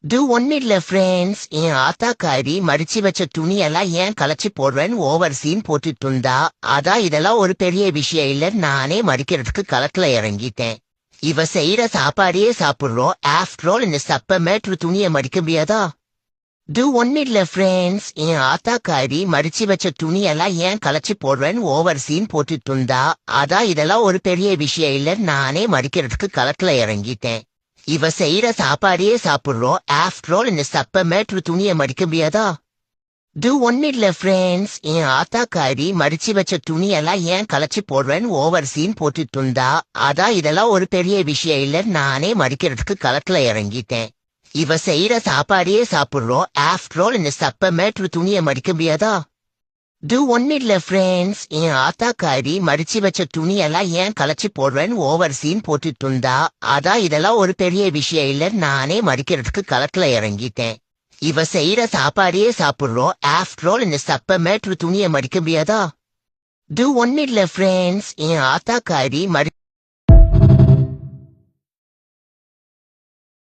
ஒன்னும் இல்ல ஃப்ரெண்ட்ஸ், என் ஆத்தாக்காரி மடிச்சு வச்ச துணியெல்லாம் ஏன் கலைச்சு போடுறேன்னு ஓவர் சீன் போட்டுட்டு இருந்தா. அதான் இதெல்லாம் ஒரு பெரிய விஷயம் இல்ல, நானே மடிக்கிறதுக்கு களத்துல இறங்கிட்டேன். இவ செய்யற சாப்பாடையே சாப்பிடுறோம், ஆஃப்டர் ஆல் இந்த சப்ப மேட்ரு துணியை மடிக்க முடியாதா? ஒன்னும் இல்ல ஃப்ரெண்ட்ஸ், என் ஆத்தாக்காரி மடிச்சு வச்ச துணியெல்லாம் ஏன் கலைச்சு போடுறேன்னு ஓவர் சீன் போட்டுட்டு இருந்தா. அதான் இதெல்லாம் ஒரு பெரிய விஷயம் இல்ல, நானே மடிக்கிறதுக்கு களத்துல இறங்கிட்டேன். இவ செய்யற சாப்பாடையே சாப்பிடுறோம், ஆஃப்டர் ஆல் இந்த சப்ப மேட்ரு துணியை மடிக்க முடியாதா? ஒன்னும் இல்ல ஃப்ரெண்ட்ஸ், என் ஆத்தாக்காரி மடிச்சு வச்ச துணியெல்லாம் ஏன் கலைச்சு போடுறேன்னு ஓவர் சீன் போட்டுட்டு இருந்தா. அதான் இதெல்லாம் ஒரு பெரிய விஷயம் இல்ல, நானே மடிக்கிறதுக்கு களத்துல இறங்கிட்டேன். இவ செய்யற சாப்பாடையே சாப்பிடுறோம், ஆஃப்டர் ஆல் இந்த சப்ப மேட்ரு துணியை மடிக்க முடியாதா? ஒன்னும் இல்ல ஃப்ரெண்ட்ஸ், என் ஆத்தாக்காரி மடிச்சு வச்ச துணியெல்லாம் ஏன் கலைச்சு போடுறேன்னு ஓவர் சீன் போட்டுட்டு இருந்தா. அதான் இதெல்லாம் ஒரு பெரிய விஷயம் இல்ல, நானே மடிக்கிறதுக்கு களத்துல இறங்கிட்டேன். இவ செய்யற சாப்பாடையே சாப்பிடுறோம், ஆஃப்டர் ஆல் இந்த சப்ப மேட்ரு துணியை மடிக்க முடியாதா? ஒன்னும் இல்ல ஃப்ரெண்ட்ஸ், என் ஆத்தாக்காரி